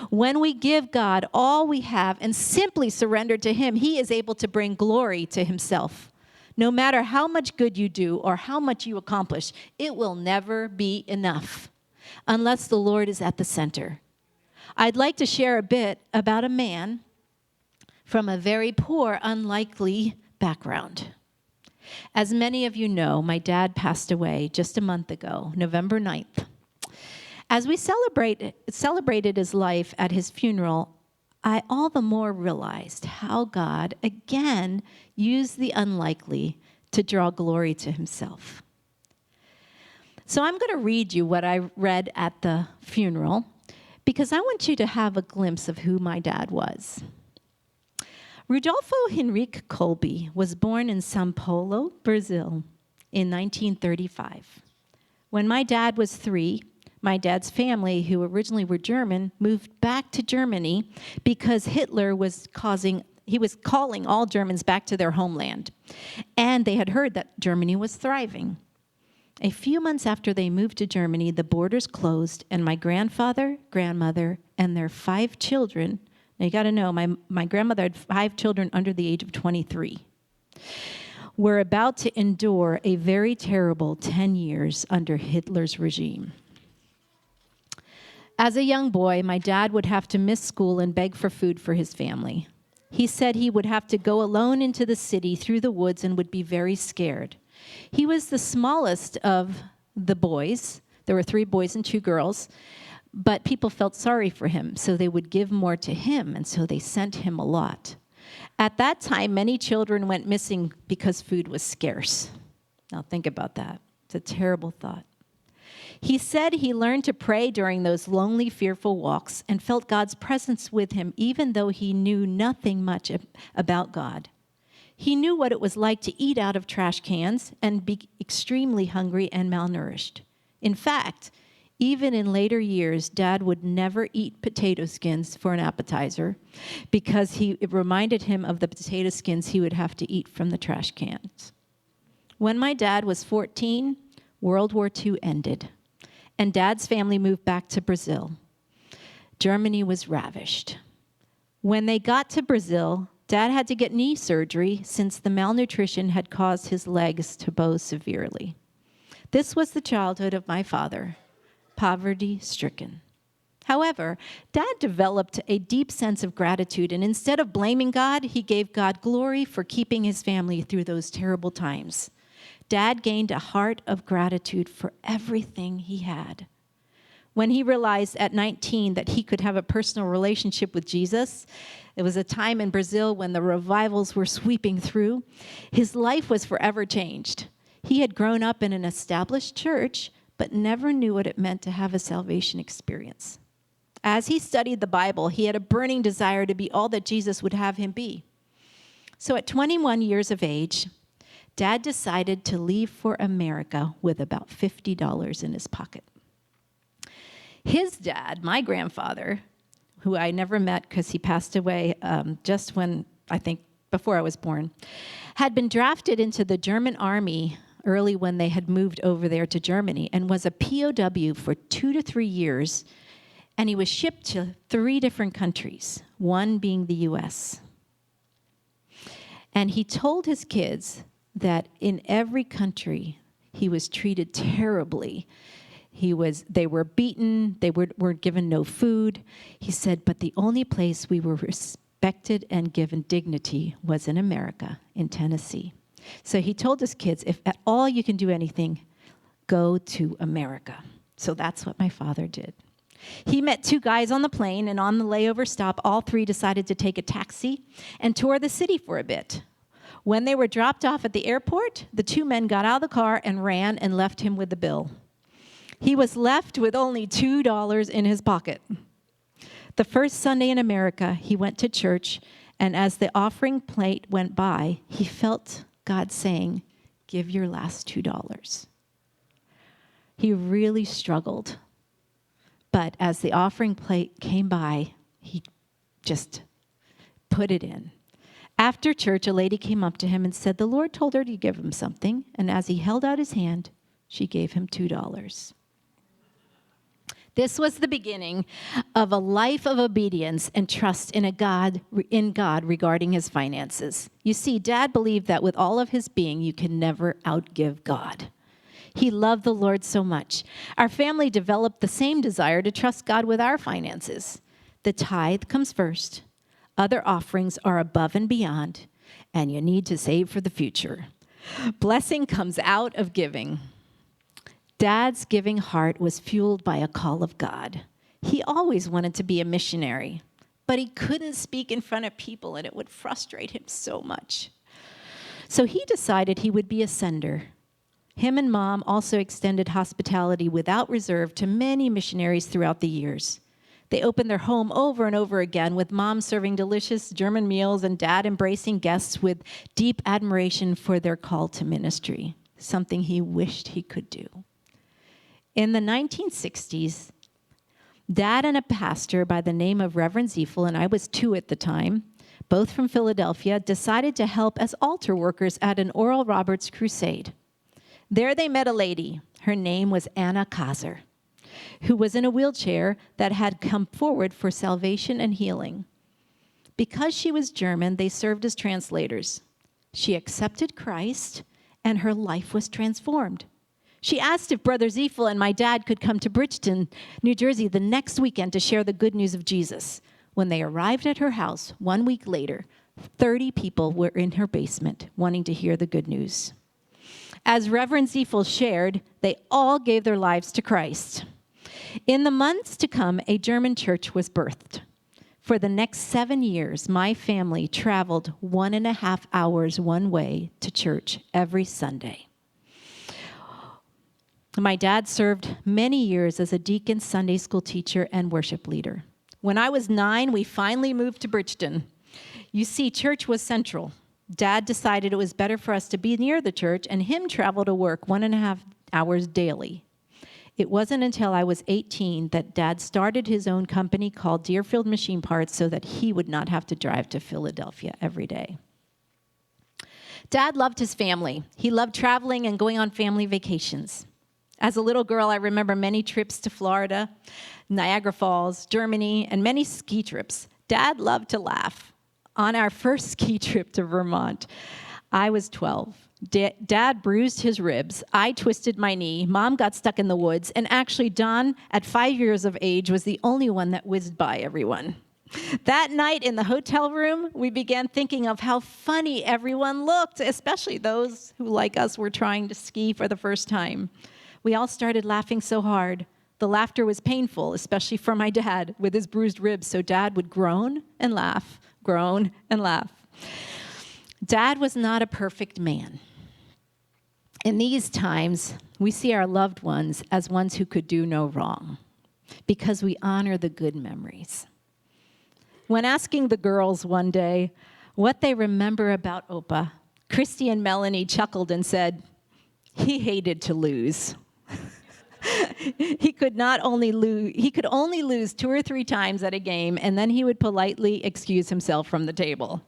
When we give God all we have and simply surrender to him, he is able to bring glory to himself. No matter how much good you do or how much you accomplish, it will never be enough unless the Lord is at the center. I'd like to share a bit about a man from a very poor, unlikely background. As many of you know, my dad passed away just a month ago, November 9th. As we celebrated his life at his funeral, I all the more realized how God, again, used the unlikely to draw glory to himself. So I'm going to read you what I read at the funeral, because I want you to have a glimpse of who my dad was. Rudolfo Henrique Kolbe was born in São Paulo, Brazil, in 1935. When my dad was 3, my dad's family, who originally were German, moved back to Germany because Hitler was calling all Germans back to their homeland. And they had heard that Germany was thriving. A few months after they moved to Germany, the borders closed, and my grandfather, grandmother, and their 5 children, now you got to know, my grandmother had 5 children under the age of 23, were about to endure a very terrible 10 years under Hitler's regime. As a young boy, my dad would have to miss school and beg for food for his family. He said he would have to go alone into the city through the woods and would be very scared. He was the smallest of the boys. There were 3 boys and 2 girls, but people felt sorry for him, so they would give more to him, and so they sent him a lot. At that time, many children went missing because food was scarce. Now think about that. It's a terrible thought. He said he learned to pray during those lonely, fearful walks and felt God's presence with him, even though he knew nothing much about God. He knew what it was like to eat out of trash cans and be extremely hungry and malnourished. In fact, even in later years, Dad would never eat potato skins for an appetizer because it reminded him of the potato skins he would have to eat from the trash cans. When my dad was 14, World War II ended, and Dad's family moved back to Brazil. Germany was ravished. When they got to Brazil, Dad had to get knee surgery since the malnutrition had caused his legs to bow severely. This was the childhood of my father, poverty-stricken. However, Dad developed a deep sense of gratitude, and instead of blaming God, he gave God glory for keeping his family through those terrible times. Dad gained a heart of gratitude for everything he had. When he realized at 19 that he could have a personal relationship with Jesus, it was a time in Brazil when the revivals were sweeping through, his life was forever changed. He had grown up in an established church, but never knew what it meant to have a salvation experience. As he studied the Bible, he had a burning desire to be all that Jesus would have him be. So at 21 years of age, Dad decided to leave for America with about $50 in his pocket. His dad, my grandfather, who I never met because he passed away just when, I think, before I was born, had been drafted into the German army early when they had moved over there to Germany and was a POW for 2 to 3 years, and he was shipped to 3 different countries, one being the U.S. And he told his kids that in every country he was treated terribly. They were beaten, they were given no food. He said, but the only place we were respected and given dignity was in America, in Tennessee. So he told his kids, if at all you can do anything, go to America. So that's what my father did. He met 2 guys on the plane, and on the layover stop, all 3 decided to take a taxi and tour the city for a bit. When they were dropped off at the airport, the 2 men got out of the car and ran and left him with the bill. He was left with only $2 in his pocket. The first Sunday in America, he went to church, and as the offering plate went by, he felt God saying, give your last $2. He really struggled. But as the offering plate came by, he just put it in. After church, a lady came up to him and said the Lord told her to give him something, and as he held out his hand, she gave him $2. This was the beginning of a life of obedience and trust in God regarding his finances. You see, Dad believed that with all of his being, you can never outgive God. He loved the Lord so much. Our family developed the same desire to trust God with our finances. The tithe comes first. Other offerings are above and beyond, and you need to save for the future. Blessing comes out of giving. Dad's giving heart was fueled by a call of God. He always wanted to be a missionary, but he couldn't speak in front of people, and it would frustrate him so much. So he decided he would be a sender. Him and Mom also extended hospitality without reserve to many missionaries throughout the years. They opened their home over and over again, with Mom serving delicious German meals and Dad embracing guests with deep admiration for their call to ministry, something he wished he could do. In the 1960s, Dad and a pastor by the name of Reverend Ziefel, and I was 2 at the time, both from Philadelphia, decided to help as altar workers at an Oral Roberts crusade. There they met a lady. Her name was Anna Kaiser, who was in a wheelchair that had come forward for salvation and healing. Because she was German, they served as translators. She accepted Christ, and her life was transformed. She asked if Brother Ziefel and my dad could come to Bridgeton, New Jersey, the next weekend to share the good news of Jesus. When they arrived at her house 1 week later, 30 people were in her basement wanting to hear the good news. As Reverend Ziefel shared, they all gave their lives to Christ. In the months to come, a German church was birthed. For the next 7 years, my family traveled 1.5 hours one way to church every Sunday. My dad served many years as a deacon, Sunday school teacher, and worship leader. When I was 9, we finally moved to Bridgeton. You see, church was central. Dad decided it was better for us to be near the church and him travel to work 1.5 hours daily. It wasn't until I was 18 that Dad started his own company called Deerfield Machine Parts so that he would not have to drive to Philadelphia every day. Dad loved his family. He loved traveling and going on family vacations. As a little girl, I remember many trips to Florida, Niagara Falls, Germany, and many ski trips. Dad loved to laugh. On our first ski trip to Vermont, I was 12. Dad bruised his ribs. I twisted my knee. Mom got stuck in the woods. And actually, Don, at 5 years of age, was the only one that whizzed by everyone. That night in the hotel room, we began thinking of how funny everyone looked, especially those who, like us, were trying to ski for the first time. We all started laughing so hard. The laughter was painful, especially for my dad with his bruised ribs, so Dad would groan and laugh, groan and laugh. Dad was not a perfect man. In these times, we see our loved ones as ones who could do no wrong because we honor the good memories. When asking the girls one day what they remember about Opa, Christy and Melanie chuckled and said, "He hated to lose." He could only lose 2 or 3 times at a game, and then he would politely excuse himself from the table.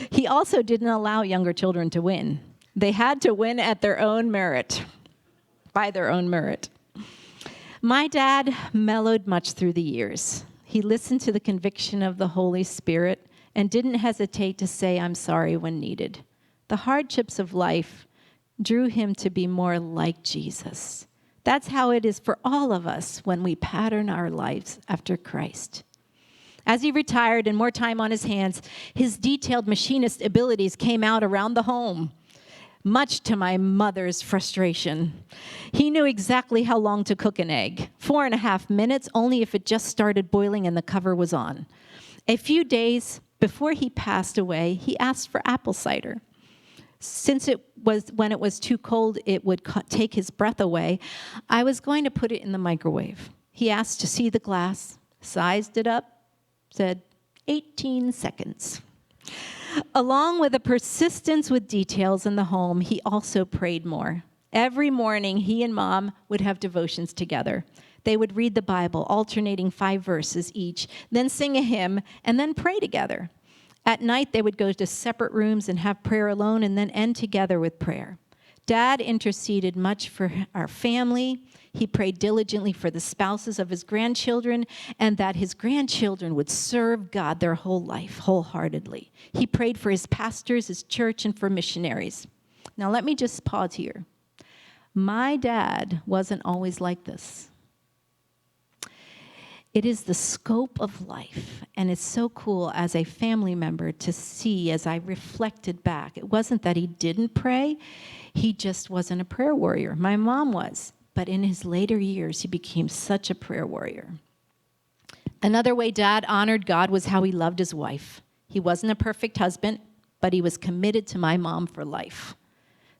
He also didn't allow younger children to win. They had to win at their own merit, by their own merit. My dad mellowed much through the years. He listened to the conviction of the Holy Spirit and didn't hesitate to say, "I'm sorry," when needed. The hardships of life drew him to be more like Jesus. That's how it is for all of us when we pattern our lives after Christ. As he retired and more time on his hands, his detailed machinist abilities came out around the home, much to my mother's frustration. He knew exactly how long to cook an egg, 4.5 minutes, only if it just started boiling and the cover was on. A few days before he passed away, he asked for apple cider. Since when it was too cold, it would take his breath away, I was going to put it in the microwave. He asked to see the glass, sized it up, said 18 seconds. Along with a persistence with details in the home, he also prayed more. Every morning, he and Mom would have devotions together. They would read the Bible, alternating 5 verses each, then sing a hymn, and then pray together. At night, they would go to separate rooms and have prayer alone and then end together with prayer. Dad interceded much for our family. He prayed diligently for the spouses of his grandchildren and that his grandchildren would serve God their whole life wholeheartedly. He prayed for his pastors, his church, and for missionaries. Now, let me just pause here. My dad wasn't always like this. It is the scope of life, and it's so cool as a family member to see as I reflected back. It wasn't that he didn't pray, he just wasn't a prayer warrior. My mom was, but in his later years, he became such a prayer warrior. Another way Dad honored God was how he loved his wife. He wasn't a perfect husband, but he was committed to my mom for life.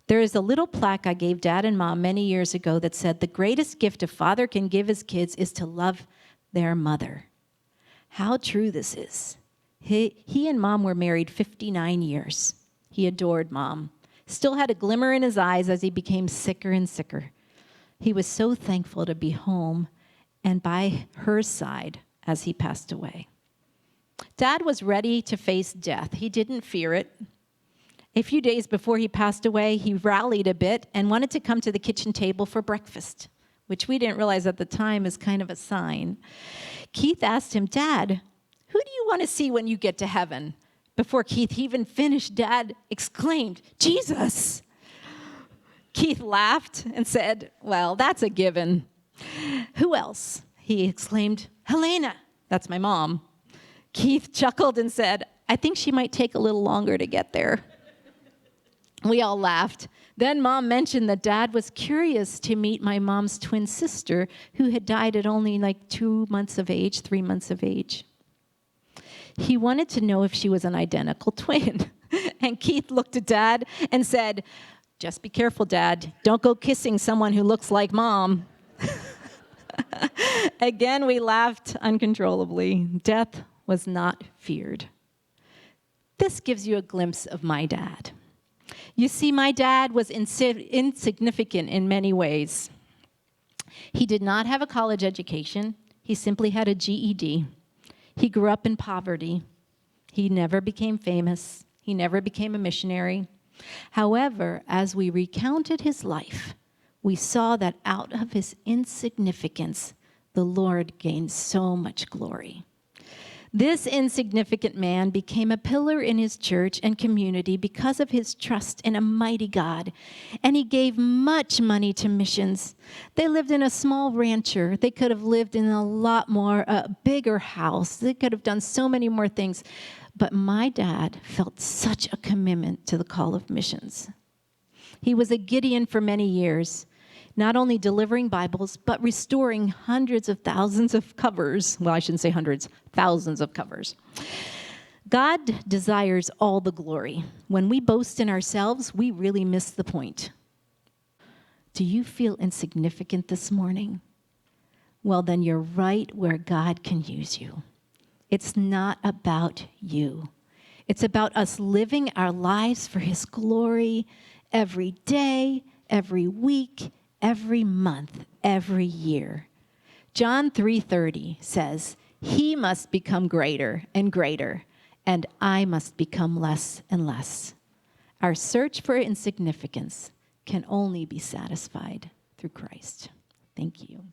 There is a little plaque I gave Dad and Mom many years ago that said, "The greatest gift a father can give his kids is to love their mother." How true this is. He and Mom were married 59 years. He adored Mom. Still had a glimmer in his eyes as he became sicker and sicker. He was so thankful to be home and by her side as he passed away. Dad was ready to face death. He didn't fear it. A few days before he passed away, he rallied a bit and wanted to come to the kitchen table for breakfast, which we didn't realize at the time is kind of a sign. Keith asked him, "Dad, who do you want to see when you get to heaven?" Before Keith even finished, Dad exclaimed, "Jesus!" Keith laughed and said, "Well, that's a given." "Who else?" he exclaimed. "Helena, that's my mom." Keith chuckled and said, "I think she might take a little longer to get there." We all laughed. Then Mom mentioned that Dad was curious to meet my mom's twin sister, who had died at only like 3 months of age. He wanted to know if she was an identical twin. And Keith looked at Dad and said, "Just be careful, Dad. Don't go kissing someone who looks like Mom." Again, we laughed uncontrollably. Death was not feared. This gives you a glimpse of my dad. You see, my dad was insignificant in many ways. He did not have a college education. He simply had a GED. He grew up in poverty. He never became famous. He never became a missionary. However, as we recounted his life, we saw that out of his insignificance, the Lord gained so much glory. This insignificant man became a pillar in his church and community because of his trust in a mighty God, and he gave much money to missions. They lived in a small rancher. They could have lived in a lot more, bigger house. They could have done so many more things. But my dad felt such a commitment to the call of missions. He was a Gideon for many years, not only delivering Bibles, but restoring hundreds of thousands of covers. Well, I shouldn't say hundreds, thousands of covers. God desires all the glory. When we boast in ourselves, we really miss the point. Do you feel insignificant this morning? Well, then you're right where God can use you. It's not about you. It's about us living our lives for His glory every day, every week, every month, every year. John 3:30 says, "He must become greater and greater, and I must become less and less." Our search for insignificance can only be satisfied through Christ. Thank you.